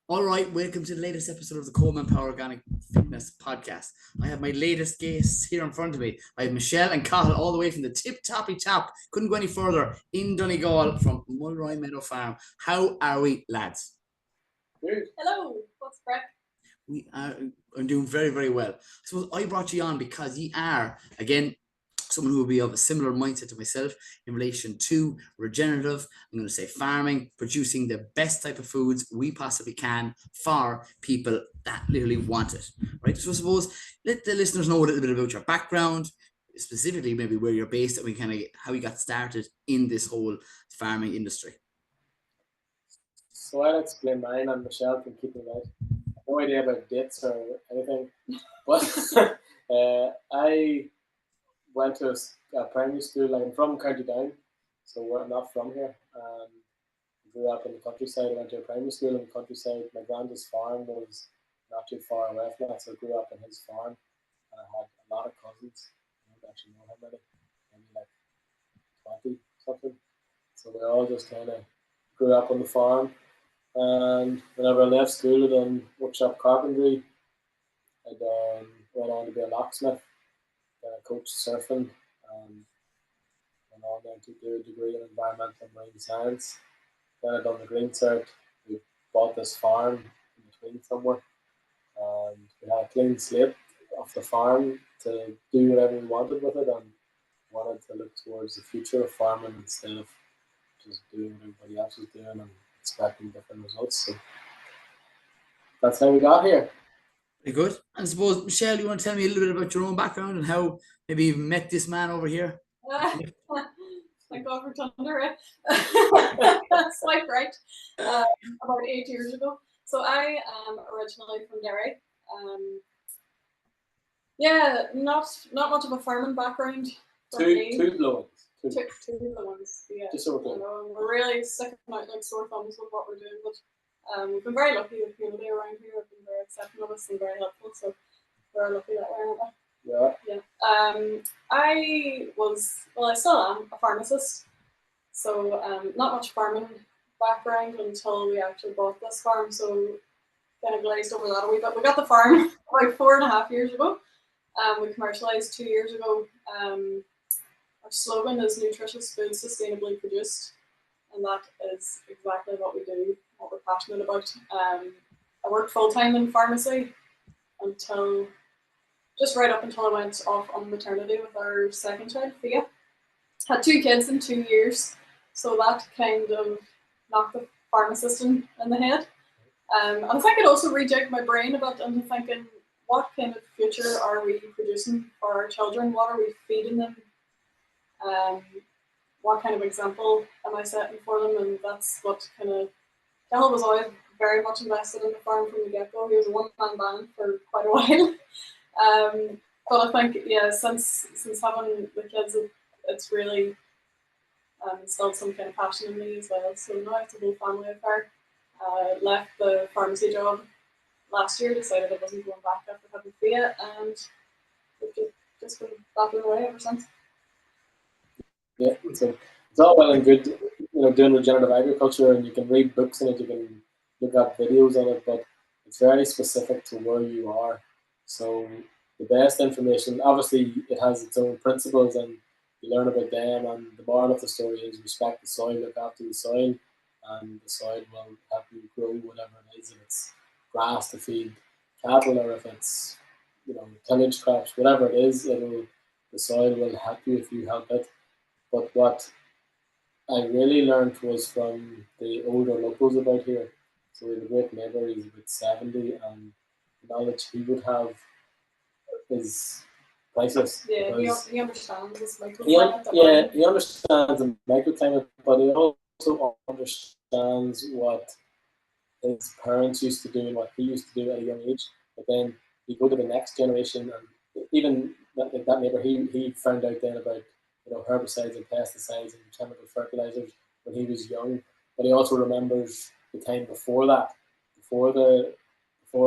All right, welcome to the latest episode of the Coleman Power Organic Fitness Podcast. I have my latest guests here in front of me. I have Michelle and Cathal all the way from the tip-toppy top. Couldn't go any further in Donegal from Mulroy Meadow Farm. How are we, lads? Good. Hello, what's crack? I'm doing very, very well. I suppose I brought you on because you are, again, someone who will be of a similar mindset to myself in relation to regenerative, I'm going to say farming, producing the best type of foods we possibly can for people that literally want it, right? So I suppose let the listeners know a little bit about your background, specifically maybe where you're based and how you got started in this whole farming industry. So I'll explain mine and Michelle can keep me right. No idea about dates or anything, but I went to a primary school. I'm from County Down, so we're not from here. Grew up in the countryside. I went to a primary school in the countryside. My granddad's farm was not too far away from that, so I grew up in his farm. And I had a lot of cousins. I don't actually know how many, maybe like 20 something. So we all just kind of grew up on the farm. And whenever I left school, I done workshop carpentry. I went on to be a locksmith. Then I coached surfing. Went on then to do a degree in environmental and marine science. Then I done the green cert. We bought this farm in between somewhere. And we had a clean slate off the farm to do whatever we wanted with it and wanted to look towards the future of farming instead of just doing what everybody else was doing and expecting different results. So that's how we got here. Very good. And I suppose, Michelle, you want to tell me a little bit about your own background and how maybe you've met this man over here? Like over thunder, eh? Swipe right. About 8 years ago. So I am originally from Derry. Not much of a farming background. Two blowings. Two blowings. Yeah. Just so we're clear. We're really sticking out like sore thumbs with what we're doing, but we've been very lucky with the community around here. Have been very accepting of us and very helpful. So we're lucky that way, aren't we? Yeah. I still am a pharmacist, so not much farming background until we actually bought this farm, so kind of glazed over that a wee bit. We got the farm about 4.5 years ago. We commercialised 2 years ago. Our slogan is nutritious food sustainably produced, and that is exactly what we do, what we're passionate about. I worked full-time in pharmacy until right up until I went off on maternity with our second child, Thea. Had 2 kids in 2 years, so that kind of knocked the pharmacist in the head. And I think it also rejigged my brain a bit into thinking, what kind of future are we producing for our children? What are we feeding them? What kind of example am I setting for them? And that's what kind of, Cathal was always very much invested in the farm from the get-go. He was a one-man band for quite a while. But I think, since having the kids, it's really instilled some kind of passion in me as well. So now it's a whole family affair. Left the pharmacy job last year, decided I wasn't going back after having Thea, and we've just been battling away ever since. Yeah, so it's all well and good, doing regenerative agriculture, and you can read books on it, you can look at videos on it, but it's very specific to where you are. So the best information, obviously, it has its own principles, and you learn about them. And the moral of the story is respect the soil, look after the soil, and the soil will help you grow whatever it is. If it's grass to feed cattle, or if it's tillage crops, whatever it is, the soil will help you if you help it. But what I really learned was from the older locals about here. So we have a great neighbour, he's about 70, and the knowledge he would have is priceless. Yeah, he understands this microclimate. He understands the microclimate, but he also understands what his parents used to do and what he used to do at a young age. But then you go to the next generation, and even that neighbour, he found out then about herbicides and pesticides and chemical fertilizers when he was young. But he also remembers the time before that, before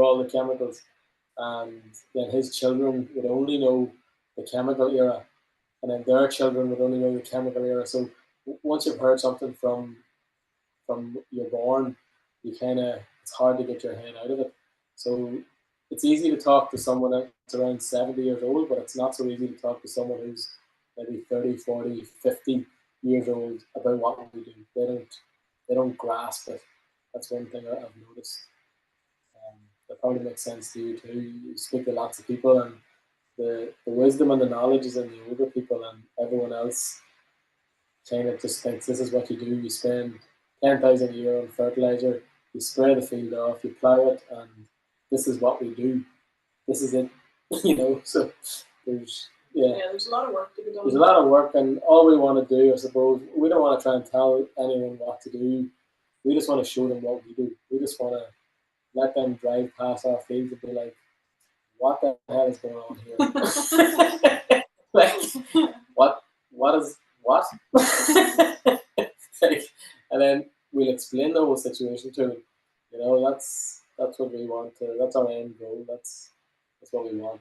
all the chemicals, and then his children would only know the chemical era, and then their children would only know the chemical era. So once you've heard something from you're born, you kind of it's hard to get your head out of it. So it's easy to talk to someone that's around 70 years old, but it's not so easy to talk to someone who's maybe 30, 40, 50 years old about what we do. They don't grasp it. That's one thing I've noticed. That probably makes sense to you too. You speak to lots of people, and the wisdom and the knowledge is in the older people, and everyone else kind of just thinks this is what you do. You spend 10,000 a year on fertilizer, you spray the field off, you plow it, and this is what we do. This is it, you know. So there's a lot of work to be done. There's a lot of work, and all we want to do, I suppose, we don't want to try and tell anyone what to do. We just want to show them what we do. We just want to let them drive past our fields and be like, what the hell is going on here? Like, what is what? Like, and then we'll explain the whole situation to them. You know, that's what we want to. That's our end goal. That's what we want.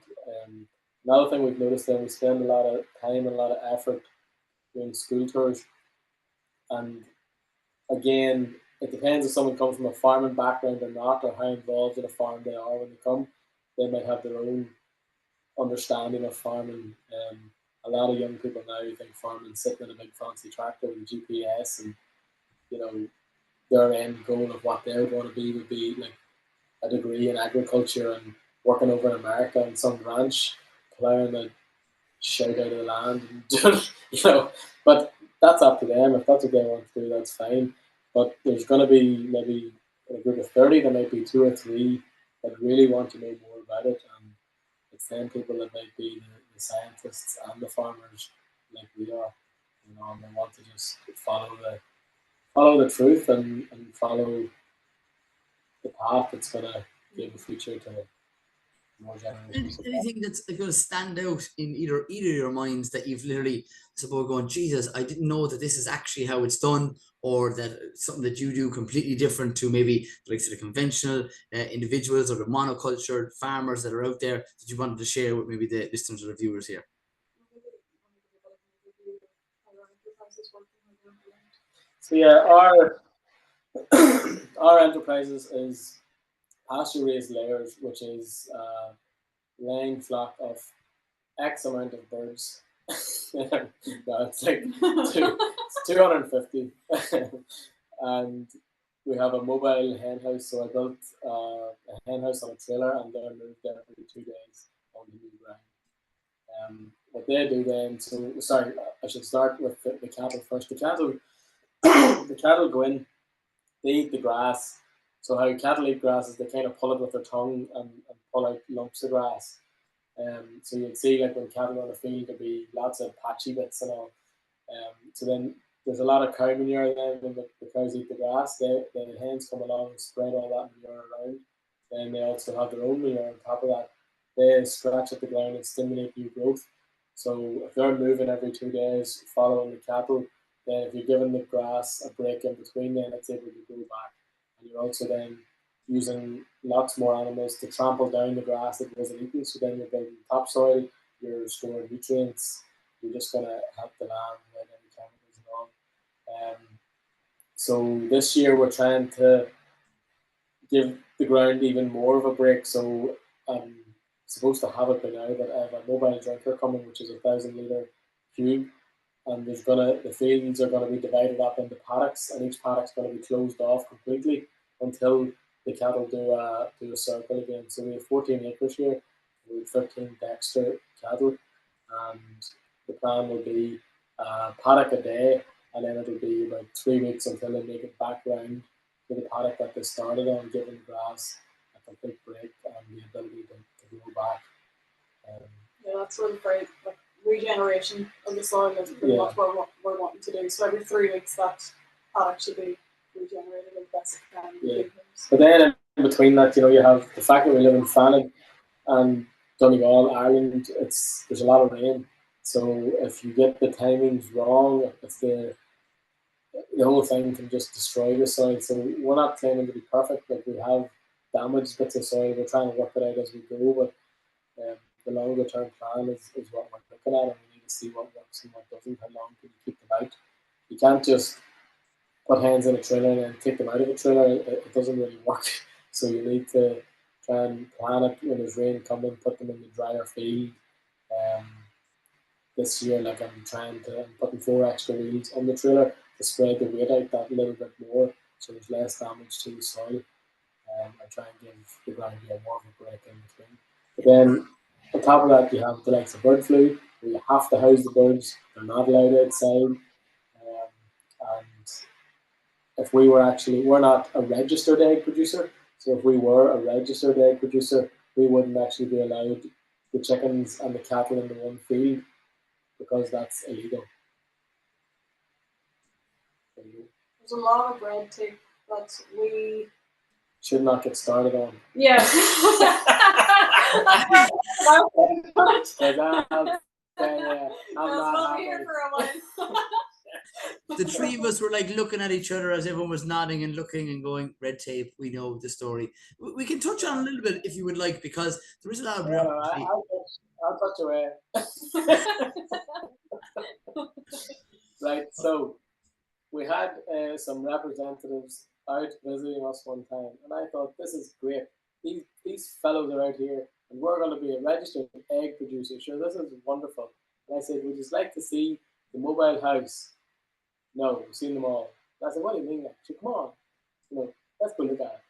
Another thing we've noticed, then we spend a lot of time and a lot of effort doing school tours, and again, it depends if someone comes from a farming background or not, or how involved in a farm they are when they come. They might have their own understanding of farming. A lot of young people now think farming sitting in a big fancy tractor with GPS, and you know, their end goal of what they would want to be would be like a degree in agriculture and working over in America on some ranch, plowing a shit out of the land, and you know. But that's up to them. If that's what they want to do, that's fine. But there's going to be maybe in a group of 30, there might be 2 or 3 that really want to know more about it, and it's them people that might be the scientists and the farmers like we are, you know, and they want to just follow the truth and follow the path that's going to give the future to more generations. Anything that's going to stand out in either of your minds that you've literally, suppose, going, Jesus, I didn't know that this is actually how it's done, or that something that you do completely different to maybe like the conventional individuals or the monoculture farmers that are out there that you wanted to share with maybe the listeners or the viewers here? So yeah, our enterprises is pasture raised layers, which is laying flock of X amount of birds. No, it's like it's 250. And we have a mobile hen house. So I built a hen house on a trailer, and they're moved there every 2 days on the new ground. What they do then, so sorry, I should start with the cattle first. The cattle go in, they eat the grass. So how cattle eat grass is they kind of pull it with their tongue and pull out lumps of grass. So you'd see like when cattle on the field, there'd be lots of patchy bits and all. So then there's a lot of cow manure then when the cows eat the grass. The hens come along and spread all that manure around. Then they also have their own manure on top of that. They scratch at the ground and stimulate new growth. So if they're moving every 2 days, following the cattle, then if you're giving the grass a break in between, then it's able to grow back. And you're also then using lots more animals to trample down the grass that wasn't eaten. So then you're building topsoil, you're storing nutrients, you're just going to help the land without any chemicals at all. So this year we're trying to give the ground even more of a break. So I'm supposed to have it by now, but I have a mobile drinker coming, which is a 1,000-litre cube. And the fields are gonna be divided up into paddocks, and each paddock's gonna be closed off completely until the cattle do a circle again. So we have 14 acres here, we have 15 Dexter cattle, and the plan will be a paddock a day, and then it'll be about 3 weeks until they make it back round to the paddock that they started on, giving grass a complete break and the ability to grow back. Yeah, that's really great. Like, regeneration of the soil is pretty much what we're wanting to do. So every 3 weeks that paddock should be regenerated as best it can. Yeah. But then in between that, you know, you have the fact that we live in Fanning and Donegal, Ireland. There's a lot of rain. So if you get the timings wrong, if the whole thing can just destroy the soil. So we're not claiming to be perfect. Like, we have damaged bits of soil. We're trying to work it out as we go, but the longer term plan is what we're looking at, and we need to see what works and what doesn't. How long can you keep them out? You can't just put hens in a trailer and then take them out of a trailer. It doesn't really work. So you need to try and plan it when there's rain coming, put them in the drier field. Um, this year, like I'm putting 4 extra wheels on the trailer to spread the weight out that little bit more, so there's less damage to the soil. I try and give the ground more of a break in between. But then on top of that, you have the likes of bird flu, where you have to house the birds. They're not allowed outside. And if we're not a registered egg producer. So if we were a registered egg producer, we wouldn't actually be allowed the chickens and the cattle in the one field because that's illegal. There's a lot of red tape that we should not get started on. Yeah. I'm here for a while. The three of us were like looking at each other as everyone was nodding and looking and going, red tape, we know the story. We can touch on a little bit if you would like, because there is a lot of bureaucracy. I'll touch away. Right, so we had some representatives out visiting us one time, and I thought, this is great. These fellows are out here, and we're going to be a registered egg producer. Sure, this is wonderful. And I said, would you like to see the mobile house? No, we've seen them all. And I said, what do you mean? So come on, let's go look at it.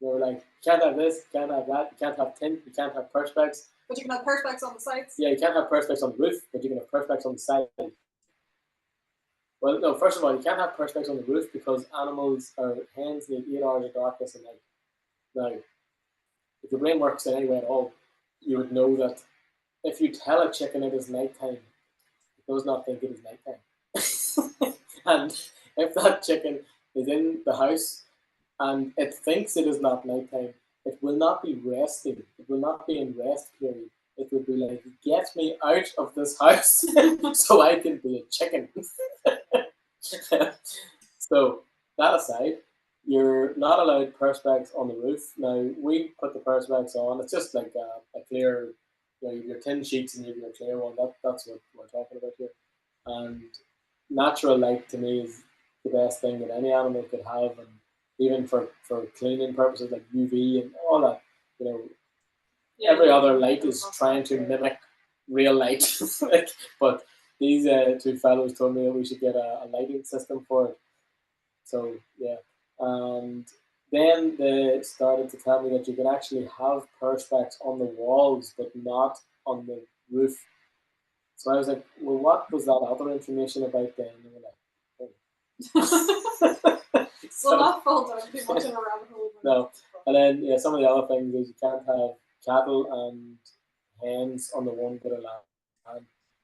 They were like, you can't have this, you can't have that, you can't have tint, you can't have perspex. But you can have perspex on the sides? Yeah, you can't have perspex on the roof, but you can have perspex on the side. Well, no, first of all, you can't have perspex on the roof because hens need 8 hours of darkness a night. Now, if your brain works in any way at all, you would know that if you tell a chicken it is nighttime, it does not think it is nighttime. And if that chicken is in the house and it thinks it is not nighttime, it will not be resting. It will not be in rest period. It would be like, get me out of this house so I can be a chicken. So that aside, you're not allowed perspex on the roof. Now, we put the perspex on. It's just like a clear, your tin sheets and you have your clear one. That's what we're talking about here. And natural light to me is the best thing that any animal could have, and even for cleaning purposes like UV and all that, every other light is trying to mimic real light. But these two fellows told me that we should get a lighting system for it. So yeah, and then they started to tell me that you can actually have perspex on the walls, but not on the roof. So I was like, well, what was that other information about then? And they were like, oh. So not fall down too much in a rabbit hole. No, and then some of the other things is you can't have cattle and hens on the one bit of land.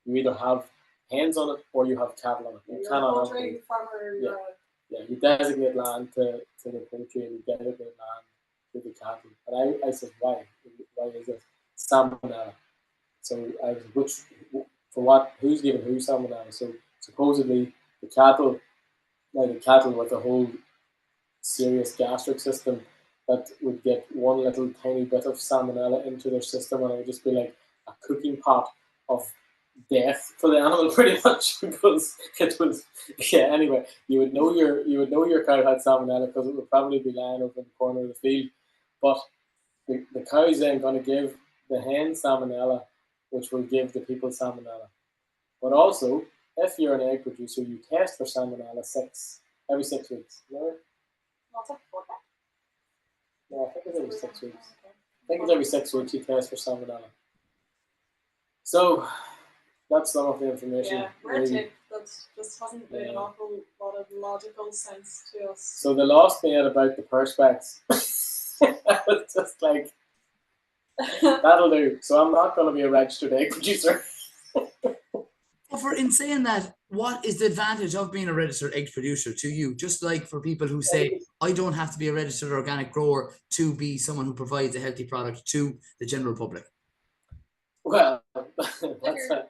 You either have hens on it or you have cattle on it. You cannot have both. Farmer. Yeah, you designate land to the poultry and you designate land to the cattle. And I said, why? Why is it salmonella? So I was, who's giving who salmonella? So supposedly the cattle with a whole serious gastric system that would get one little tiny bit of salmonella into their system, and it would just be like a cooking pot of death for the animal, pretty much, because it was anyway, you would know your cow had salmonella because it would probably be lying over in the corner of the field. But the cow is then going to give the hen salmonella, which will give the people salmonella. But also, if you're an egg producer, you test for salmonella every 6 weeks. Remember? Yeah, I think it's every 6 weeks. I think it's every 6 weeks you test for salmonella. So that's some of the information. Yeah, red tape. That just hasn't made an awful lot of logical sense to us. So they lost me at about the perspex. I was just like, that'll do. So I'm not going to be a registered egg producer. In saying that, what is the advantage of being a registered egg producer to you? Just like for people who say, I don't have to be a registered organic grower to be someone who provides a healthy product to the general public. Well, that's a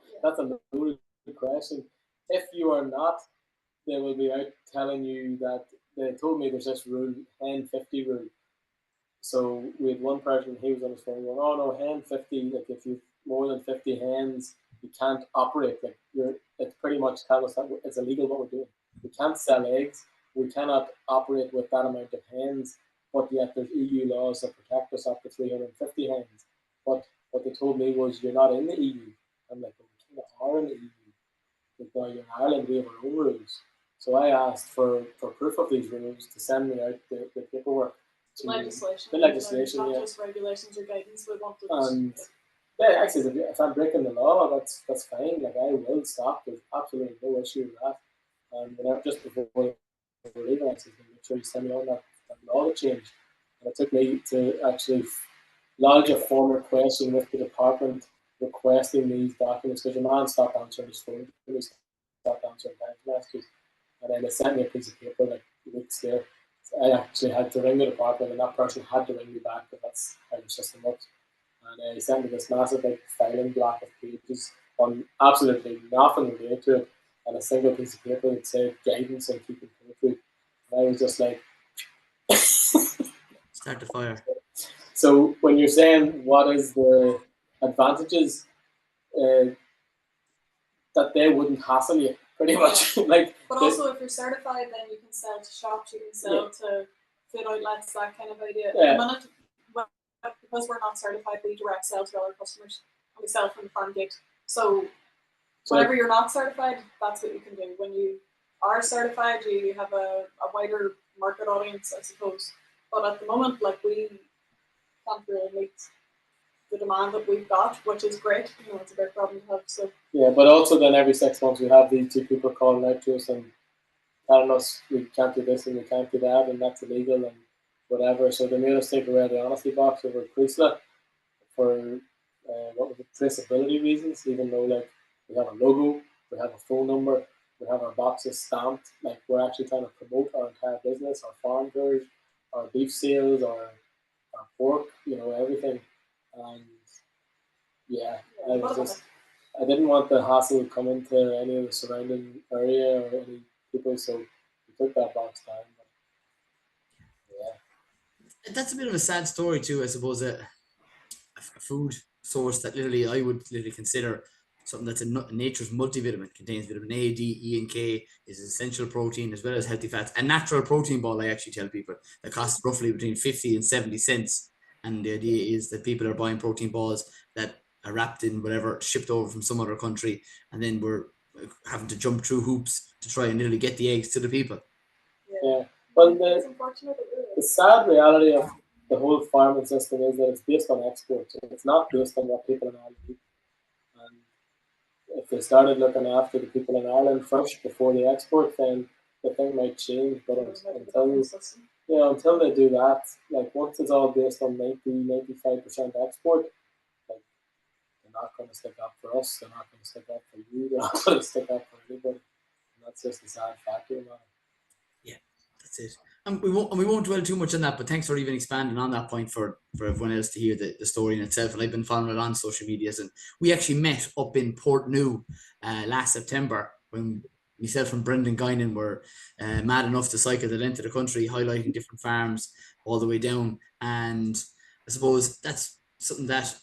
loaded question. If you are not, they will be out telling you that they told me there's this rule, hen 50 rule. So we had one person, he was on his phone going, oh no, hen 50, like if you've more than 50 hens, you can't operate. Like it's pretty much telling us that it's illegal what we're doing. We can't sell eggs. We cannot operate with that amount of hens. but yet there's EU laws that protect us up to 350 hens. But what they told me was, you're not in the EU. I'm like, well, we kind of are in the EU. Like, now you're in Ireland, we have our own rules. So I asked for proof of these rules to send me out the paperwork. Legislation. The legislation, not yeah. just regulations or guidance. We wanted. And yeah, I said, if I'm breaking the law, that's fine. Like, I will stop. There's absolutely no issue with that. And whenever, just before we were leaving, I said, make sure you send me on that law to change. And it took me to actually lodge a formal request with the department requesting these documents, because your man stopped answering his phone. He stopped answering bank messages. And then they sent me a piece of paper like weeks there. So I actually had to ring the department, and that person had to ring me back, but that's how the system works. And he sent me this massive big filing block of pages on absolutely nothing related to it, and a single piece of paper that said guidance on keeping poultry. And I was just like, Start the fire. So when you're saying what is the advantages, that they wouldn't hassle you pretty much. Like, but also, if you're certified, then you can sell to shops, you can sell to food outlets, that kind of idea. Yeah. At the minute, because we're not certified, we direct sell to other customers, and we sell from the farm gate. So whenever you're not certified, that's what you can do. When you are certified, you have a wider market audience, I suppose. But at the moment, like, we can't really meet the demand that we've got, which is great. You know, it's a great problem to have. So yeah, but also then every 6 months we have these two people calling out to us and telling us we can't do this and we can't do that and that's illegal and whatever. So they made us take away the honesty box over Chrysler for what was it, traceability reasons. Even though, like, we have a logo, we have a phone number, we have our boxes stamped. Like, we're actually trying to promote our entire business, our farm tours, our beef sales, our pork, you know, everything. And yeah, I didn't want the hassle coming to any of the surrounding area or any people, so we took that box down. But yeah, That's a bit of a sad story too, I suppose. A food source that literally I would literally consider something that's a nature's multivitamin, contains vitamin A, D, E, and K, is essential protein as well as healthy fats. A natural protein ball, I actually tell people, that costs roughly between 50 and 70 cents. And the idea is that people are buying protein balls that are wrapped in whatever, shipped over from some other country, and then we're having to jump through hoops to try and literally get the eggs to the people. Yeah. Well, it's unfortunate. the sad reality of the whole farming system is that it's based on exports. It's not based on what people in Ireland eat. And if they started looking after the people in Ireland first before they export, then the thing might change. But until they do that, like, once it's all based on 95% export, like, they're not going to stick up for us. They're not going to stick up for you. They're not going to stick up for anybody. And that's just a sad fact of it. Yeah, that's it. And we won't dwell too much on that, but thanks for even expanding on that point for everyone else to hear the story in itself. And I've been following it on social medias, and we actually met up in Portnew last September when myself and Brendan Guinan were mad enough to cycle the length of the country, highlighting different farms all the way down. And I suppose that's something that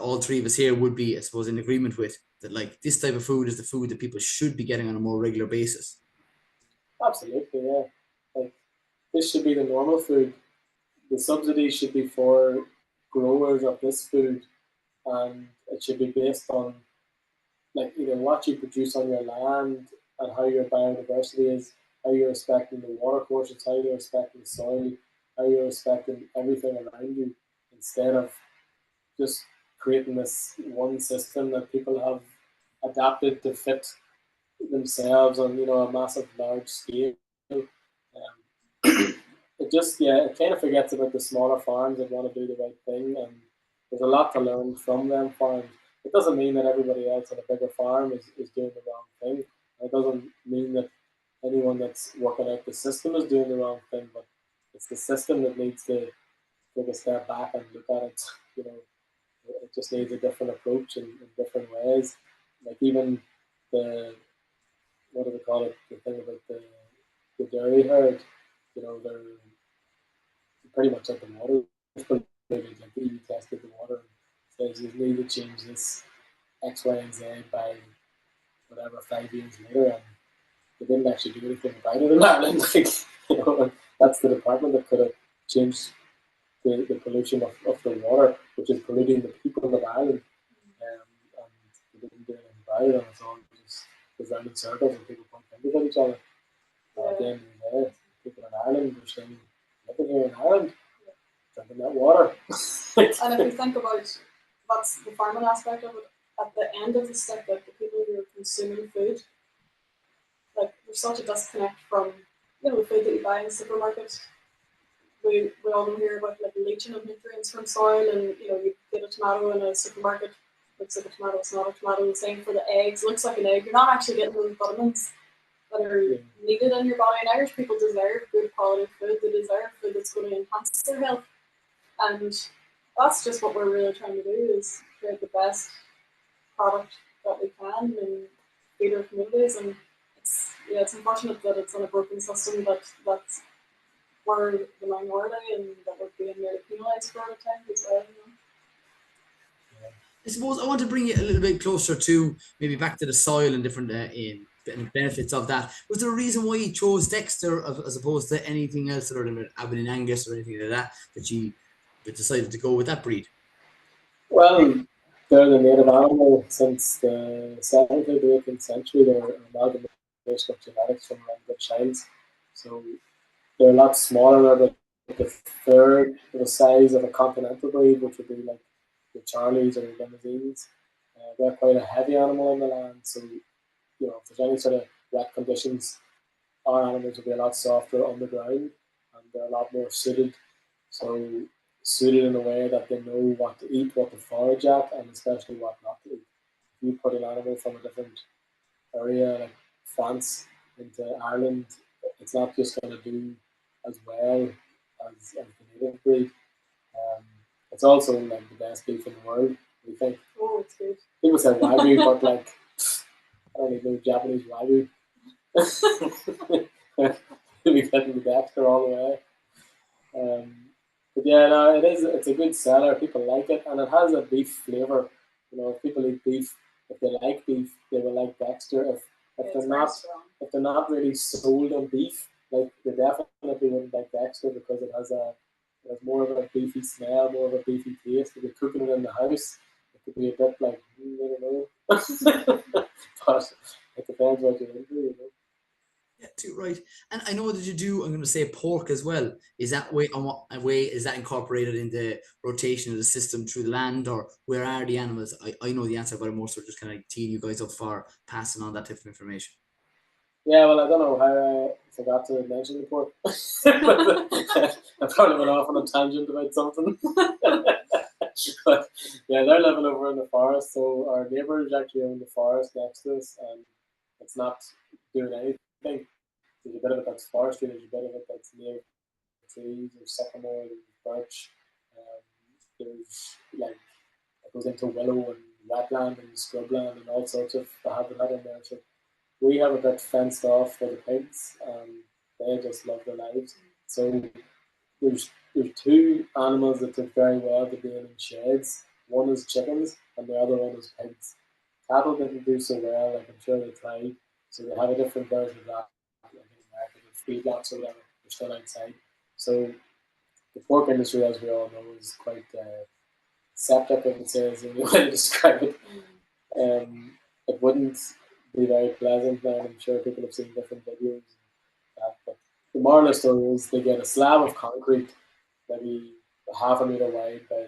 all three of us here would be, I suppose, in agreement with, that like this type of food is the food that people should be getting on a more regular basis. Absolutely, yeah. Like, this should be the normal food. The subsidy should be for growers of this food, and it should be based on, like, either what you produce on your land and how your biodiversity is, how you're respecting the water courses, how you're respecting the soil, how you're respecting everything around you, instead of just creating this one system that people have adapted to fit themselves on, you know, a massive large scale. It kind of forgets about the smaller farms that want to do the right thing, and there's a lot to learn from them farms. It doesn't mean that everybody else on a bigger farm is doing the wrong thing. It doesn't mean that anyone that's working out the system is doing the wrong thing, but it's the system that needs to take a step back and look at it. You know, it just needs a different approach in different ways. Like, even what do they call it? The thing about the dairy herd, you know, they're pretty much at the water. Like, the EU tested the water and says you need to change this X, Y, and Z by whatever 5 years later, and they didn't actually do anything about it in Ireland. Like, you know, and that's the department that could have change the pollution of the water, which is polluting the people of Ireland. And they didn't do anything about it, and it's all just goes round in circles and people point fingers at each other. At the end of the day, people in Ireland are staying living here in Ireland, drinking that water. And if you think about that's the farming aspect of it, at the end of the stick, like the people who are consuming food, like there's such a disconnect from the food that you buy in the supermarket. We all don't hear about like leaching of nutrients from soil, and you get a tomato in a supermarket, looks like a tomato, it's not a tomato. The same for the eggs, looks like an egg. You're not actually getting those vitamins that are needed in your body. And Irish people deserve good quality food. They deserve food that's going to enhance their health, and that's just what we're really trying to do, is create the best product that we can and feed our communities. And it's unfortunate that it's in a broken system that's we're the minority and that we're being really penalised for all the time as well. I suppose I want to bring you a little bit closer to maybe back to the soil and different benefits of that. Was there a reason why you chose Dexter as opposed to anything else, other than Aberdeen Angus or anything like that you decided to go with that breed? Well, they're the native animal since the 17th to 18th century. They're an amalgamation of genetics from around the Shines. So they're a lot smaller. They're like a third of the size of a continental breed, which would be like the Charlies or the Limousines. They're quite a heavy animal in the land. So, if there's any sort of wet conditions, our animals will be a lot softer on the ground, and they're a lot more suited. So suited in a way that they know what to eat, what to forage at, and especially what not to eat. If you put an animal from a different area like France into Ireland, it's not just going to do as well as the native breed. It's also like the best beef in the world, we think. Oh, it's good. People say Wagyu, but like, I don't even know Japanese Wagyu. We get the Dexter all the way. But yeah, no, it's a good seller. People like it, and it has a beef flavour. If people eat beef, if they like beef, they will like Dexter. If they're not really sold on beef, like they definitely wouldn't like Dexter because it has more of a beefy smell, more of a beefy taste. If you're cooking it in the house, it could be a bit like I don't know. But it depends what you're into, Yeah, too right. And I know that you do, I'm going to say pork as well. Is that way, on what way is that incorporated in the rotation of the system through the land, or where are the animals? I know the answer, but I'm also just kind of teeing you guys up for passing on that type of information. Yeah, well, I don't know how I forgot to mention the pork. I probably went off on a tangent about something. But yeah, they're living over in the forest, so our neighbours actually own the forest next to us, and it's not doing anything. There's a bit of it that's forestry, there's a bit of it that's near trees, there's sycamore, there's birch, there's like it goes into willow and wetland and scrubland and all sorts of habitat in there. So we have a bit fenced off for the pigs, and they just love their lives. So there's two animals that do very well to being in sheds. One is chickens, and the other one is pigs. Cattle didn't do so well, like I'm sure they tried. So they have a different version of that. Like in America, the feedlots or whatever, they're still outside. So the pork industry, as we all know, is quite septic, I would say, is the only way to describe it. It wouldn't be very pleasant now. I'm sure people have seen different videos. But the moral of the story is they get a slab of concrete, maybe half a meter wide by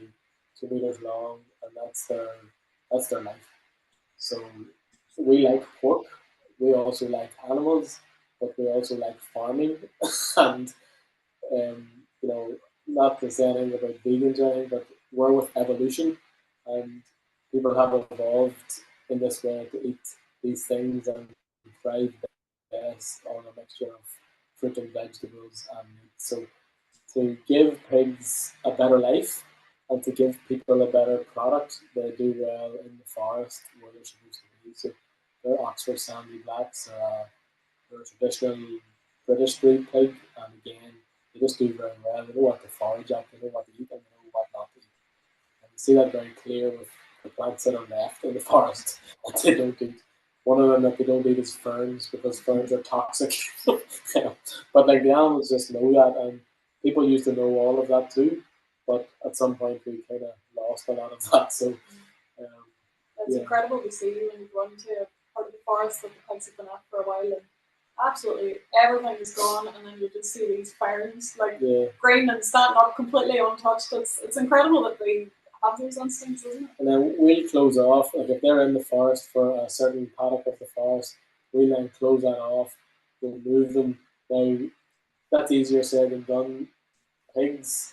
2 meters long, and that's their life. So we like pork. We also like animals, but we also like farming. And not to say anything about vegans or anything, but we're with evolution, and people have evolved in this way to eat these things and thrive best on a mixture of fruit and vegetables and meat. So to give pigs a better life and to give people a better product, they do well in the forest where they're supposed to be. So they're Oxford Sandy Blacks, they're a traditional British breed pig, and again, they just do very well. They know what to forage at, they know what to eat, and they know what not to eat. And you see that very clear with the plants that are left in the forest that they don't eat. One of them that they don't eat is ferns, because ferns are toxic. But like the animals just know that, and people used to know all of that too, but at some point we kind of lost a lot of that. So it's yeah. incredible to see when you run to a part of the forest that the pigs have been at for a while, and absolutely everything is gone, and then you just see these ferns like green and standing up completely untouched. It's incredible that they have those instincts, isn't it? And then we'll close off, like if they're in the forest for a certain paddock of the forest, we'll then close that off, we'll move them. Now, that's easier said than done. Pigs,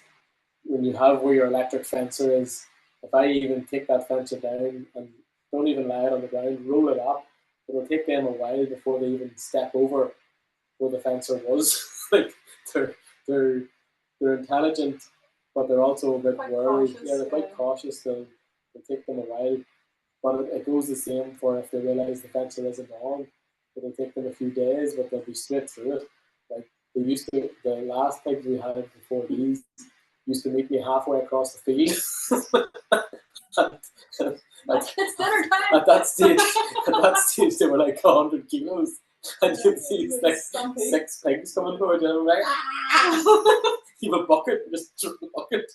when you have where your electric fencer is, if I even take that fencer down and don't even lie it on the ground, roll it up, it'll take them a while before they even step over where the fencer was. Like they're intelligent, but they're also a bit wary. Yeah, they're quite cautious. They'll take them a while, but it goes the same for if they realize the fencer isn't on. It'll take them a few days, but they'll be straight through it. Like they used to, the last pigs we had before these used to meet me halfway across the field. It's dinner time. At that stage, they were like 100 kilos. And you'd see like 6 pigs coming towards you, and I'm like, ah! You have a bucket, just throw the bucket.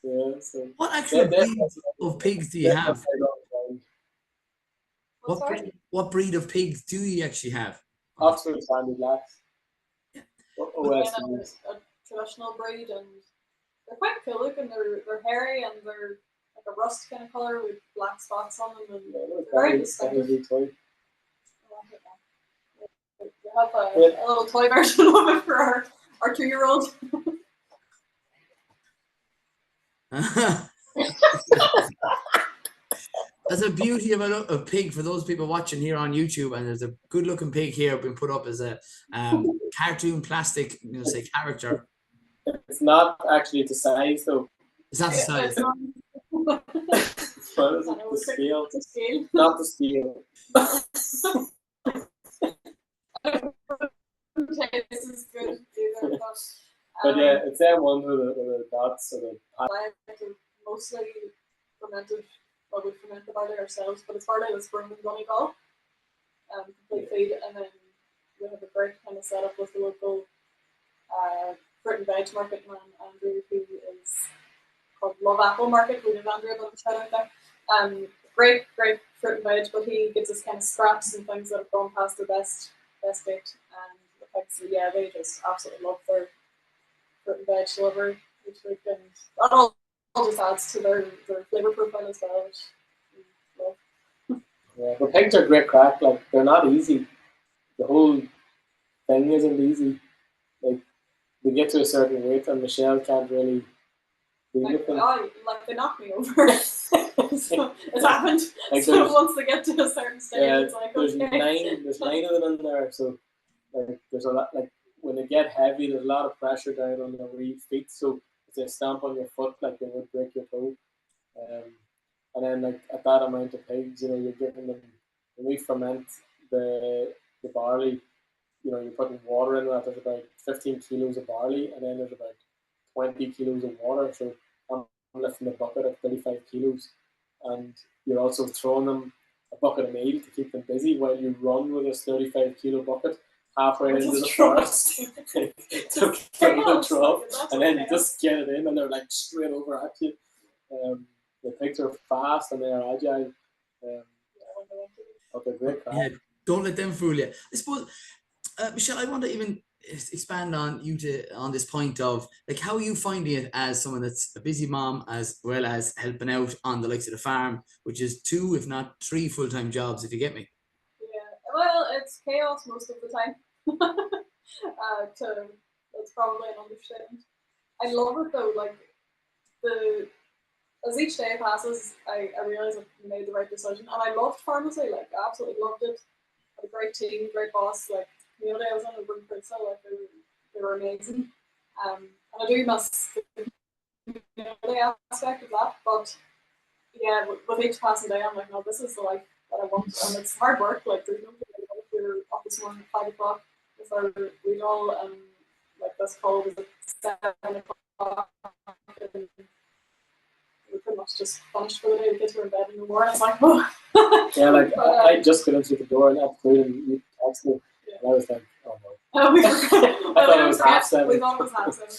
Yeah, so. What actual breed of pigs do you have? What breed of pigs do you actually have? Oxford Sandy Blacks. Yeah. A traditional breed, and they're quite cool looking. They're hairy and they're like a rust kind of colour with black spots on them, and they're very distinctive. We have a little toy version of it for our 2-year-old. That's a beauty of a pig for those people watching here on YouTube, and there's a good looking pig here been put up as a cartoon plastic, say, character. It's not actually the size though. It's not the size. What is it? The scale. The scale. Not the scale. This is good either, but yeah, it's that one with the dots or the mostly fermented. Well, we ferment the barley ourselves, but it's barley that's grown in Donegal, complete feed, and then we have a great kind of setup with the local fruit and veg market man, Andrew, who is called Love Apple Market. We have Andrew on the shout out there. Great fruit and veg, but he gives us kind of scraps and things that have gone past their best date, and the pigs, yeah, they just absolutely love their fruit and veg delivery each week, and that all just adds to their flavour profile as well, which we love. Yeah, but pigs are great crack. Like, they're not easy. The whole thing isn't easy. Like, they get to a certain weight, and Michelle can't really deal with them. They knock me over. So it's happened. Like, so once they get to a certain stage, it's like, there's okay. There's 9 of them in there, so like there's a lot. Like when they get heavy, there's a lot of pressure down on their wee feet. So if they stamp on your foot, like they would break your toe. And then like at that amount of pigs, you're giving them. When we ferment the barley, you're putting water in that. There's about 15 kilos of barley, and then there's about 20 kilos of water. So I'm lifting a bucket of 35 kilos, and you're also throwing them a bucket of meal to keep them busy while you run with this 35 kilo bucket halfway into the forest to get the trough, and then you just get it in, and they're like straight over at you. The pigs are fast and they're agile. But they're great. Yeah, don't let them fool you. I suppose, Michelle, I want to even expand on this point of like how are you finding it as someone that's a busy mom as well as helping out on the likes of the farm, which is 2 if not 3 full-time jobs, if you get me. Yeah, well, it's chaos most of the time. That's probably an understatement. I love it though. Like as each day passes, I realize I've made the right decision, and I loved pharmacy. Like, I absolutely loved it. Had a great team, great boss. Like, community I was in Bryn Pritzel, like they were amazing. And I do miss the community aspect of that. But yeah, with each passing day, I'm like, no, this is the life that I want, and it's hard work. Like, there's no way we were up this morning at 5 o'clock with our read all, and like this call was at 7 o'clock. And we pretty much just finished for the day. The kids were in bed in the morning. It's like, oh. Yeah, like I just got into the door and that food, and you texted me, and I was like, oh no. We I thought it was half seven. We thought it was half seven.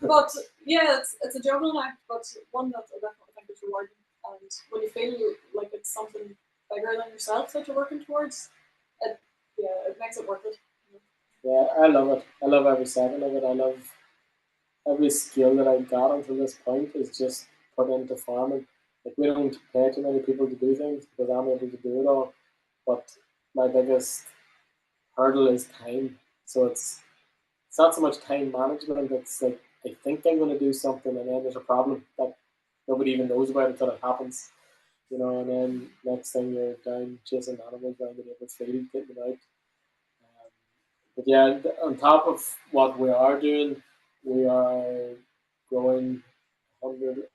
But yeah, it's a juggling act, but one that I definitely think is rewarding. And when you feel like it's something bigger than yourself that you're working towards, it makes it worth it. Yeah, I love it. I love every second of it. I love every skill that I got until this point is just put into farming. Like, we don't pay too many people to do things because I'm able to do it all. But my biggest hurdle is time. So it's not so much time management. It's like, I think I'm going to do something, and then there's a problem that nobody even knows about until it happens. And then next thing you're down chasing animals around the neighbor's field, getting them out. But yeah, on top of what we are doing, we are growing 100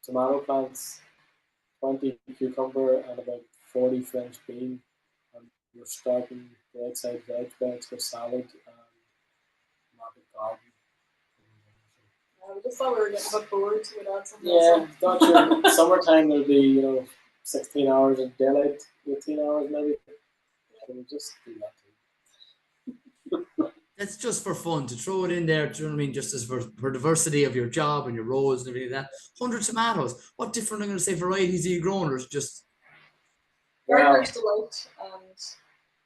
tomato plants, 20 cucumber, and about 40 French bean. And we're starting the outside veg beds for salad and market garden. We just thought we were getting a bit bored, so we'd add something Yeah, else. not sure. Summertime there'll be 16 hours of daylight, 18 hours maybe. So we'll just do that too. That's just for fun to throw it in there. Do you know what I mean? Just as for diversity of your job and your roles and everything like that. 100 tomatoes. What different, I'm going to say, varieties are you growing? Or is it just Gardener's Delight and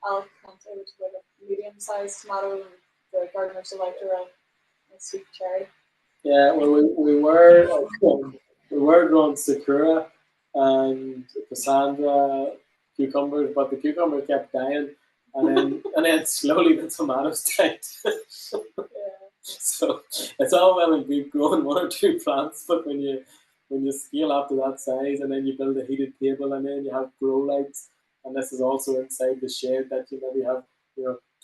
Alicante, which is like a medium-sized tomato, and the Gardener's Delight are a sweet cherry. Yeah, well, we were growing Sakura and Cassandra cucumbers, but the cucumber kept dying, and then slowly the tomatoes died. So it's all well and good growing one or two plants, but when you scale up to that size, and then you build a heated table, and then you have grow lights, and this is also inside the shed that you maybe have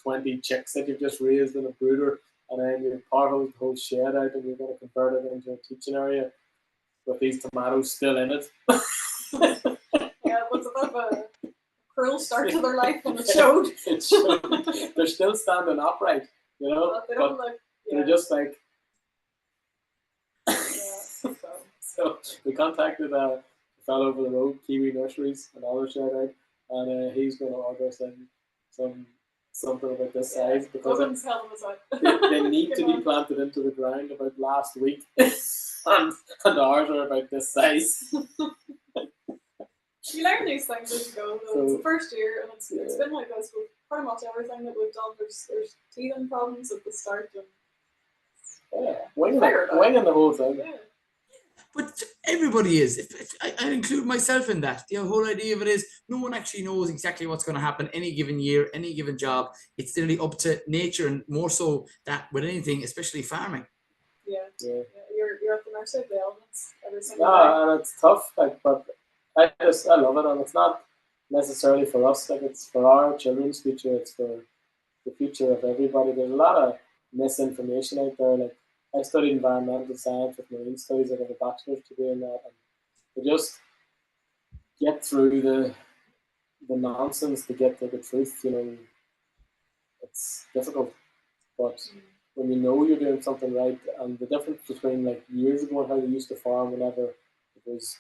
20 chicks that you've just raised in a brooder. And then you power hose the whole shed out, and you're going to convert it into a teaching area with these tomatoes still in it. Yeah, it was a bit of a cruel start to their life, and it showed. It showed. They're still standing upright, But they don't look. They're just like. Yeah, So we contacted a fellow over the road, Kiwi Nurseries, another shout out, and he's going to order us in something about this size, because they need to be planted into the ground about last week, and ours are about this size. You learn these things as you go. So it's the first year, and it's been like this with pretty much everything that we've done. There's teething problems at the start, and winging the whole thing. Yeah. But everybody is. If I include myself in that. The whole idea of it is no one actually knows exactly what's going to happen any given year, any given job. It's really up to nature, and more so that with anything, especially farming. Yeah. You're at the mercy of the elements every single day. And it's tough. But I love it, and it's not necessarily for us. Like, it's for our children's future. It's for the future of everybody. There's a lot of misinformation out there. Like, I studied environmental science with marine studies. I have a bachelor's degree in that, and to just get through the nonsense to get to the truth, it's difficult. But when you know you're doing something right, and the difference between like years ago and how they used to farm whenever it was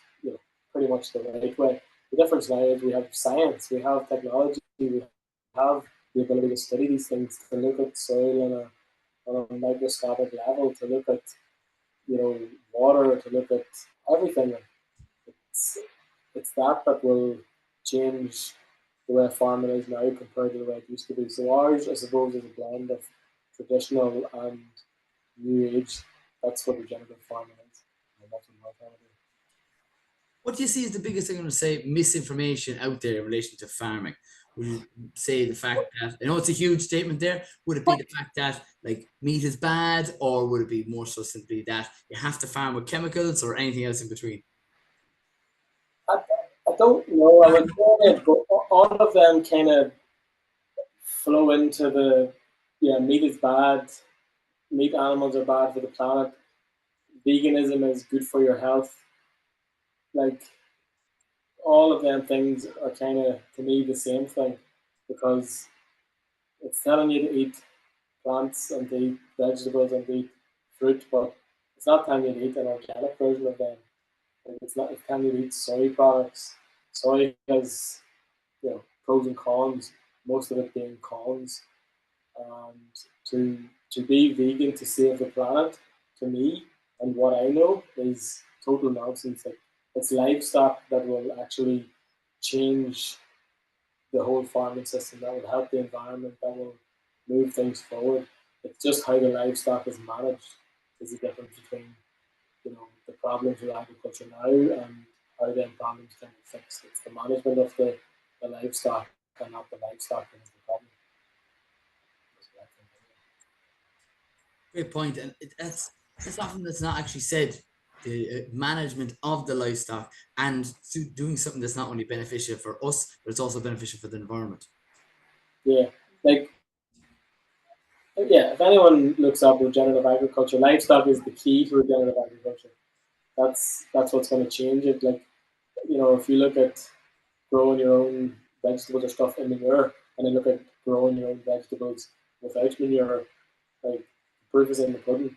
pretty much the right way, the difference now is we have science, we have technology, we have the ability to study these things, to look at soil on a microscopic level, to look at water, to look at everything. It's that will change the way farming is now compared to the way it used to be. So ours, I suppose, is a blend of traditional and new age. That's what regenerative farming is. And that's what my family is. What do you see is the biggest thing, I'm going to say, misinformation out there in relation to farming? Would you say the fact that, I know it's a huge statement there, would it be the fact that like meat is bad, or would it be more so simply that you have to farm with chemicals, or anything else in between? I don't know. I would say all of them kind of flow into the meat is bad, meat animals are bad for the planet, veganism is good for your health. Like, all of them things are kind of, to me, the same thing, because it's telling you to eat plants and to eat vegetables and to eat fruit, but it's not telling you to eat an organic version of them. Like, it's telling you to eat soy products. Soy has pros and cons. most of it being cons. And to be vegan to save the planet, to me and what I know, is total nonsense. Like, it's livestock that will actually change the whole farming system, that will help the environment, that will move things forward. It's just how the livestock is managed is the difference between, the problems with agriculture now and how them problems can be fixed. It's the management of the livestock and not the livestock that is the problem. Great point, and that's often that's not actually said. The management of the livestock and doing something that's not only beneficial for us, but it's also beneficial for the environment. Yeah, like, yeah, if anyone looks up regenerative agriculture, livestock is the key to regenerative agriculture. That's what's going to change it. Like, if you look at growing your own vegetables or stuff in manure, and then look at growing your own vegetables without manure, like, the proof is in the pudding.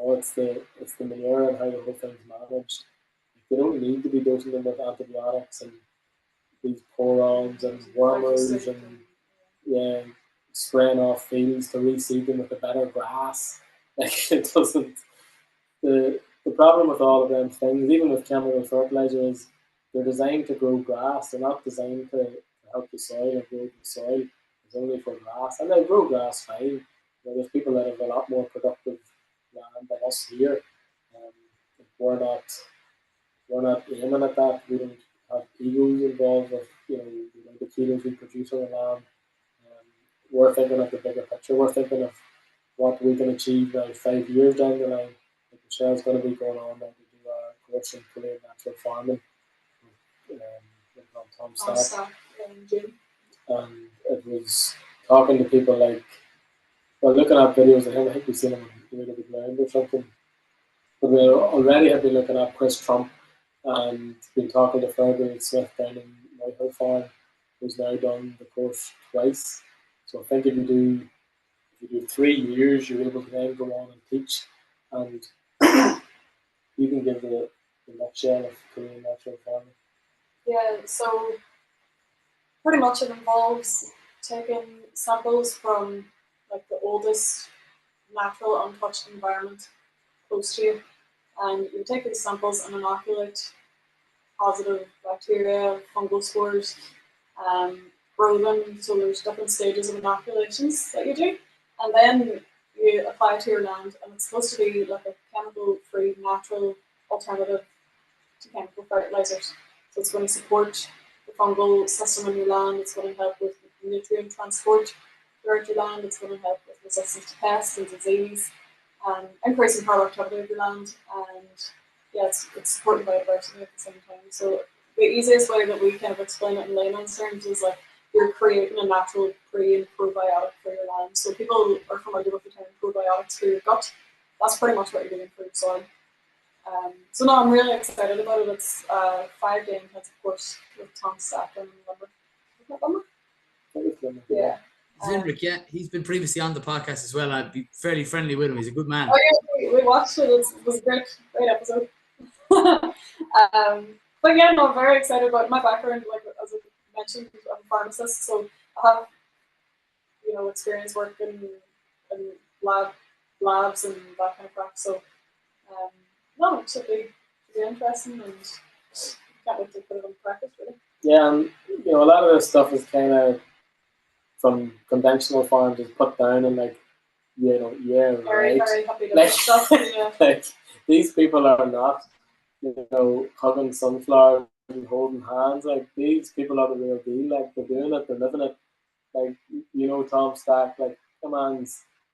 It's the manure and how the whole thing's managed. They don't need to be dosing them with antibiotics and these porons and wormers and, yeah, spraying off fields to reseed them with a better grass. Like, it doesn't. The problem with all of them things, even with chemical fertilizer, is they're designed to grow grass. They're not designed to help the soil or grow the soil. It's only for grass, and they grow grass fine. There's people that have a lot more productive land than us here. Um, we're not aiming at that. We don't have egos involved with the kilos we produce on the land. We're thinking of the bigger picture. We're thinking of what we can achieve now 5 years down the line. Like, Michelle's going to be going on now to do a course in Korean natural farming with Tom Stack. And it was talking to people like, well, looking at videos of him. I think we've seen him on the ground or something. But we already have been looking at Chris Trump and been talking to Fergal Smith down in Mulroy Farm, who's now done the course twice. So I think if you do 3 years, you're able to then go on and teach, and you can give the nutshell of Korean natural farming. Yeah, so pretty much it involves taking samples from like the oldest natural untouched environment close to you, and you take these samples and inoculate positive bacteria, fungal spores, grow them. So there's different stages of inoculations that you do, and then you apply it to your land, and it's supposed to be like a chemical-free, natural alternative to chemical fertilizers. So it's going to support the fungal system in your land. It's going to help with nutrient transport throughout your land. It's going to help with resistance to pests and disease, and increasing productivity of your land. And yeah, it's supporting biodiversity at the same time. So the easiest way that we kind of explain it in layman's terms is like you're creating a natural pre and probiotic for your land. So people are familiar with the term probiotics for your gut. That's pretty much what you're doing for your soil. So no, I'm really excited about it. It's a 5-day intensive course with Tom Stack in Limerick. Yeah. Limerick, yeah, he's been previously on the podcast as well. I'd be fairly friendly with him. He's a good man. Oh yeah, we watched it. It was a great episode. But yeah, no, I'm very excited about my background. Like as I mentioned, I'm a pharmacist, so I have experience working in labs and that kind of crap. So no, it should be interesting, and can't wait to put it on practice really. Yeah, and a lot of this stuff is kind of from conventional farms is put down and like, Very, right. very happy to Like, stuff. Yeah. like these people are not, hugging sunflowers and holding hands. Like, these people are the real deal. Like, they're doing it, they're living it. Like, Tom Stack, like, come on,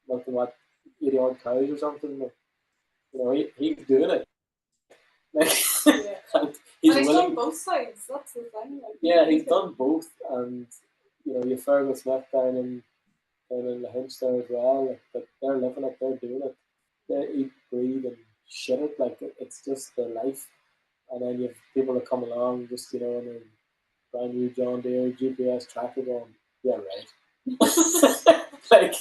nothing what 80 odd cows or something. Like, he's doing it. Like, Yeah. and He's done both sides. That's the thing. Like, yeah, he's done both, and you Fergal Smith down in the Hinch there as well. Like, but they're living it, they're doing it. They eat, breathe, and shit it. Like, it's just their life. And then you have people that come along, just in a brand new John Deere GPS tracker going, yeah, right. Like,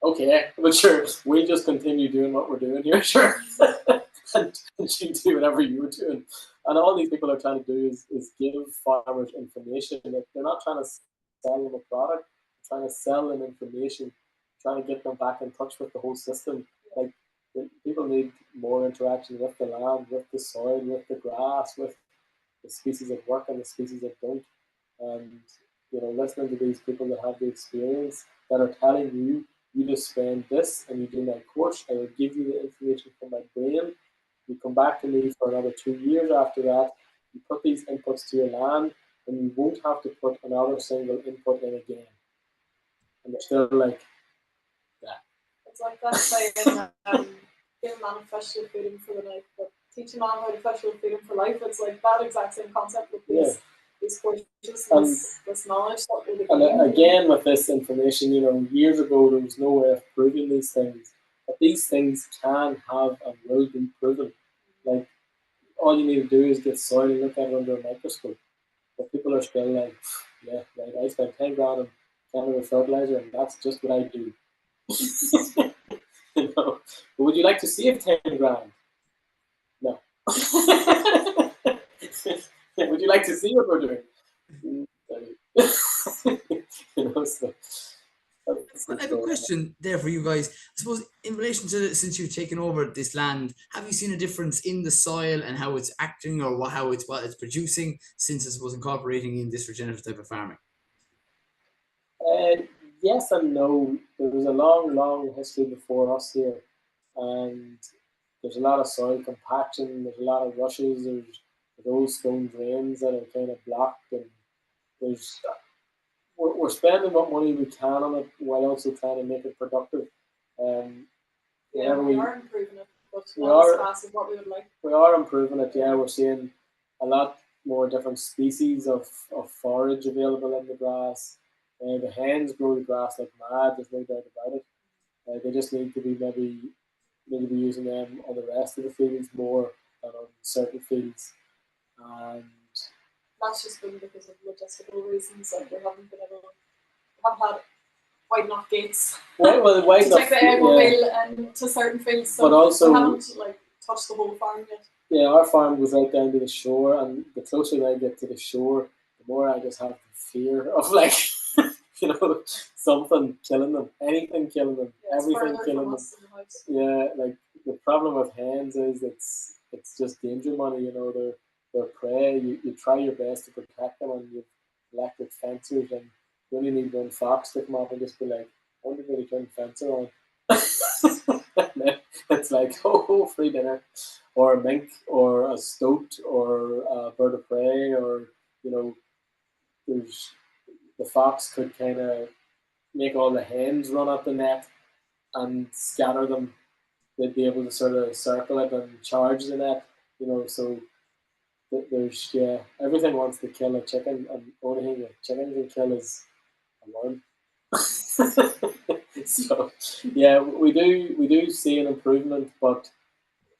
okay, but sure, we'll just continue doing what we're doing here, sure. and you do whatever you're doing. And all these people are trying to do is give farmers information. That they're not trying to sell them a product, trying to sell them information, trying to get them back in touch with the whole system. Like, people need more interaction with the land, with the soil, with the grass, with the species that work and the species that don't. And, you know, listening to these people that have the experience, that are telling you, you just spend this and you do my course, I will give you the information from my brain. You come back to me for another 2 years after that, you put these inputs to your land, and you won't have to put another single input in again. And they're still like, yeah. It's like that saying, give man a fish, you'll feed him for the night, but teaching man how to fish, you'll feed him for life. It's like that exact same concept with these courses, this knowledge that will be gained. And again, with this information, you know, years ago there was no way of proving these things, but these things can have and will be proven. Like, all you need to do is get soil and look at it under a microscope. But people are still like, yeah, right, I spent 10 grand on chemical fertilizer and that's just what I do. You know, but would you like to save 10 grand? No. Would you like to see what we're doing? You know, so I have a question there for you guys. I suppose in relation to, since you've taken over this land, have you seen a difference in the soil and how it's acting, or what it's producing since, I suppose, incorporating in this regenerative type of farming? Yes and no. There was a long history before us here, and there's a lot of soil compaction. There's a lot of rushes. There's those stone drains that are kind of blocked, and there's we're spending what money we can on it while also trying to make it productive. We are improving it, but not as fast as what we would like. We are improving it, yeah. We're seeing a lot more different species of forage available in the grass. The hens grow the grass like mad, there's no doubt about it. They just need to be using them on the rest of the fields more than on certain fields. And that's just been because of logistical reasons. Like, we haven't had wide enough gates wide to enough, take the automobile to certain fields. So but also, we haven't touched the whole farm yet. Yeah, our farm goes right down to the shore, and the closer I get to the shore, the more I just have the fear of, like, you know, something killing them, anything killing them, everything killing them. Yeah, like, the problem with hens is it's just danger money. You know, they're prey. You try your best to protect them, and you've electric fencers, and you only need one fox to come up and just be like, I wonder if they turn the fencer on. And then it's like, oh, free dinner, or a mink, or a stoat, or a bird of prey, or, you know, there's the fox could kind of make all the hens run up the net and scatter them. They'd be able to sort of circle it and charge the net, you know. So there's, yeah, everything wants to kill a chicken, and the only thing a chicken can kill is a worm. So yeah, we do see an improvement, but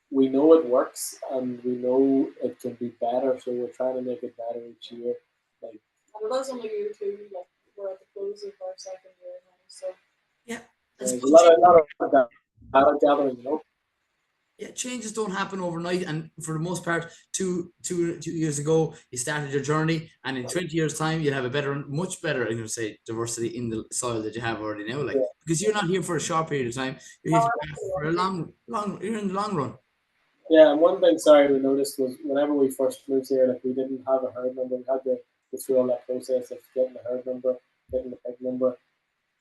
we know it works and we know it can be better, so we're trying to make it better each year. Like, and it was only year 2, like, we're at the close of our second year now, so yeah, there's a lot of data gathering, you know. Yeah, changes don't happen overnight, and for the most part, two years ago, you started your journey, and in 20 years' time, you'll have a much better, I'm going to say, diversity in the soil that you have already now. Like, because you're not here for a short period of time, you're here for a long, you're in the long run. Yeah, and one thing, sorry, we noticed was whenever we first moved here, like, we didn't have a herd number. We had to go through all that process of getting the herd number, getting the pig number,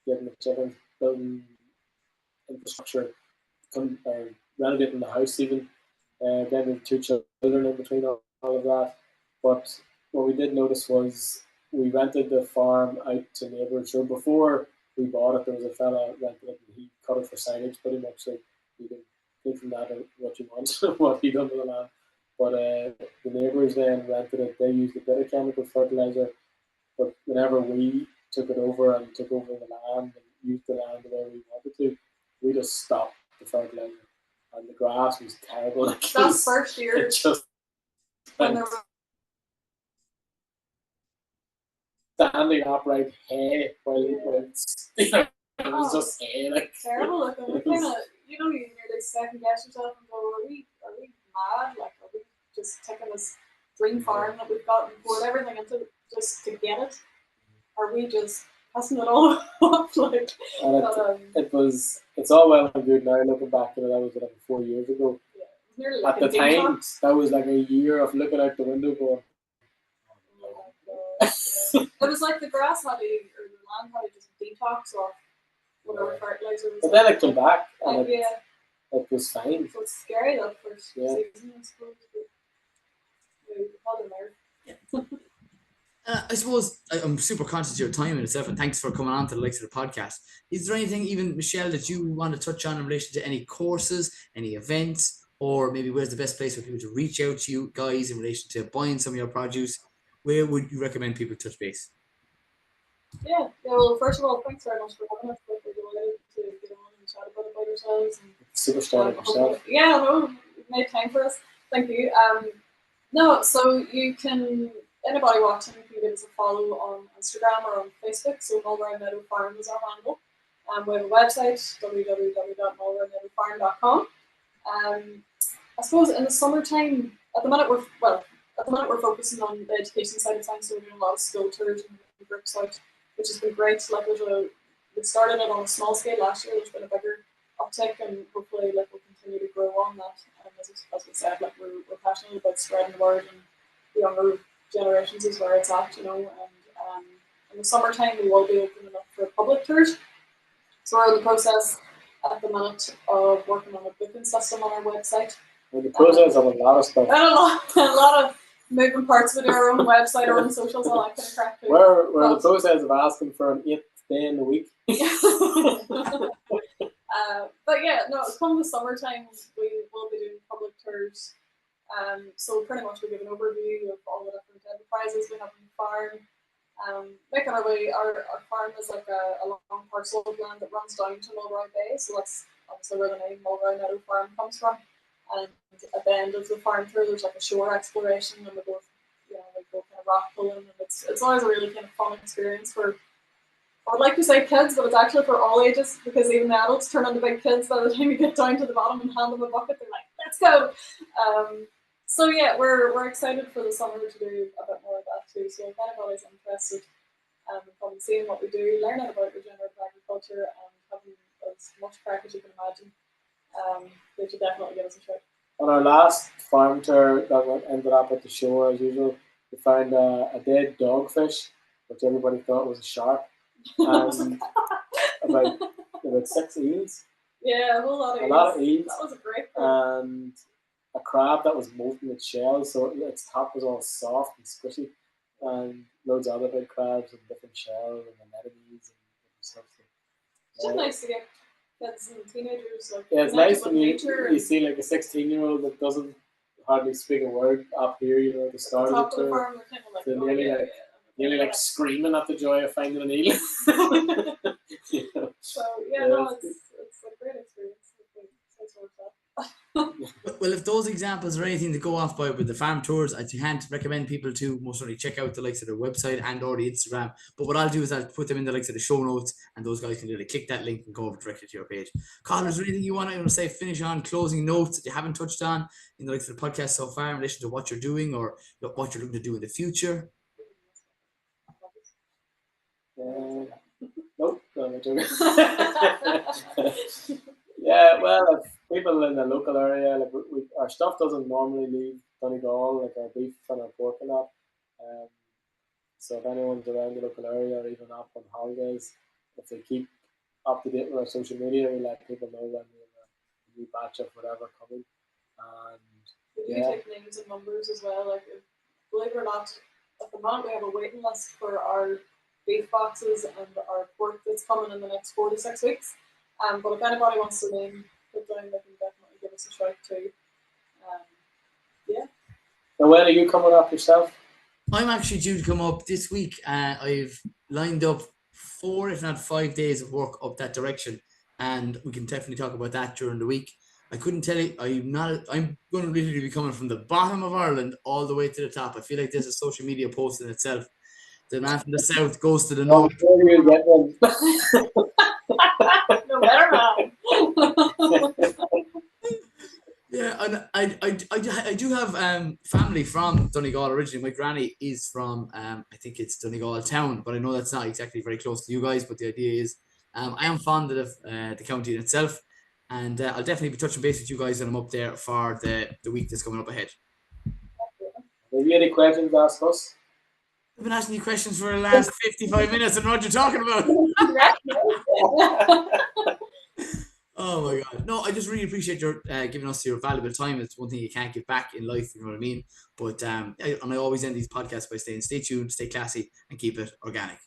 getting the chickens, building infrastructure, renovating the house even, getting 2 children in between all of that. But what we did notice was we rented the farm out to neighbours. So before we bought it, there was a fella rented it, and he cut it for silage pretty much. So you can take from that what you want, what he done with the land. But the neighbours then rented it. They used a bit of chemical fertilizer. But whenever we took it over and took over the land and used the land the way we wanted to, we just stopped the fertilizer, and the grass was terrible. Like, that first year, it just when there standing upright hay while it's, you know, it was just hay, like, terrible looking. It kind of, you know, you nearly second guess yourself and go, are we mad? Like, are we just taking this dream farm that we've got and poured everything into just to get it? Are we just passing it all off like. And it's all well and good now looking back. That was like 4 years ago. Yeah, it was nearly like At the time, that was like a year of looking out the window going. It was like the grass had the land had just detox off whatever fertilizer was. But then it came back and yeah. It was fine. So it's scary that first Yeah. season, I suppose. But we had it there. I suppose I'm super conscious of your time in itself, and thanks for coming on to the likes of the podcast. Is there anything, even Michelle, that you want to touch on in relation to any courses, any events, or maybe where's the best place for people to reach out to you guys in relation to buying some of your produce? Where would you recommend people touch base? Yeah. Well, first of all, thanks very much for having us. We're delighted to get on and chat about it by yourselves. And, super started yourself. Yeah, no, you've made time for us. Thank you. No, so you can, anybody watching can give us a follow on Instagram or on Facebook. So Mulroy Meadow Farm is our handle. We have a website, www.mulroymeadowfarm.com. I suppose in the summertime, at the minute we're focusing on the education side of things, so we're doing a lot of school tours and groups out, which has been great. Like we started it on a small scale last year. There's been a bigger uptick, and hopefully like we'll continue to grow on that. As we said, like we're passionate about spreading the word, and the younger generations is where it's at, you know. And in the summertime we will be opening up for public tours. So we're in the process at the minute of working on a booking system on our website. Well, the process of a lot of stuff. And a lot of moving parts with our own website, our own socials, all that kind of crap. We're in the process of asking for an 8th day in the week. But yeah, no, come the summertime, we will be doing public tours. So pretty much we give an overview of all the different enterprises we have on the farm. Making our way, our farm is like a long parcel of land that runs down to Mulroy Bay, so that's obviously where the name Mulroy Meadow Farm comes from. And at the end of the farm tour, there's like a shore exploration, and we go kind of rock pulling, and it's always a really kind of fun experience for, I would like to say kids, but it's actually for all ages, because even the adults turn into big kids by the time you get down to the bottom and hand them a bucket. They're like, let's go. So yeah, we're excited for the summer to do a bit more of that too. So if anybody's interested in coming seeing what we do, learning about regenerative agriculture, and having as much crack as you can imagine, they should definitely give us a try. On our last farm tour that ended up at the shore, as usual, we found a dead dogfish, which everybody thought was a shark, and about 6 eels. Yeah, a whole lot of eels. A lot of eels. That was a great one. And a crab that was molting its shell, so its top was all soft and squishy, and loads of other big crabs with different shells and anemones and different stuff. So, it's nice to get kids and teenagers like. Yeah, it's nice when you see like a 16-year-old that doesn't hardly speak a word up here, you know, at the start of the tour. They're nearly like screaming at the joy of finding an eel. You know? So yeah, no, it's a great experience. Well, if those examples are anything to go off by with the farm tours, I can't recommend people to most certainly check out the likes of their website and or the Instagram. But what I'll do is I'll put them in the likes of the show notes, and those guys can really click that link and go over directly to your page. Colin, is there anything you want to say, finish on, closing notes that you haven't touched on in the likes of the podcast so far in relation to what you're doing or what you're looking to do in the future? Nope, no, I'm joking. Yeah, well, if people in the local area, like our stuff doesn't normally leave Donegal, like our beef and our pork and that. So if anyone's around the local area or even up on holidays, if they keep up to date with our social media, we let people know when we have a new batch of whatever coming. And we do take names and numbers as well. Like, believe it or not, at the moment we have a waiting list for our beef boxes and our pork that's coming in the next 4 to 6 weeks. But if anybody wants to name, put down, they can definitely give us a shout too. Yeah. And when are you coming up yourself? I'm actually due to come up this week. I've lined up 4, if not 5 days of work up that direction, and we can definitely talk about that during the week. I couldn't tell you. I'm going to really be coming from the bottom of Ireland all the way to the top. I feel like there's a social media post in itself. The man from the south goes to the north. I'm sure you'll get one. No better man. Yeah, I do have family from Donegal originally. My granny is from I think it's Donegal town, but I know that's not exactly very close to you guys. But the idea is, I am fond of the county in itself, and I'll definitely be touching base with you guys when I'm up there for the week that's coming up ahead. Have you any questions to ask us? I've been asking you questions for the last 55 minutes. I don't know what you're talking about. Oh my God. No, I just really appreciate your giving us your valuable time. It's one thing you can't give back in life, you know what I mean? But I always end these podcasts by saying stay tuned, stay classy, and keep it organic.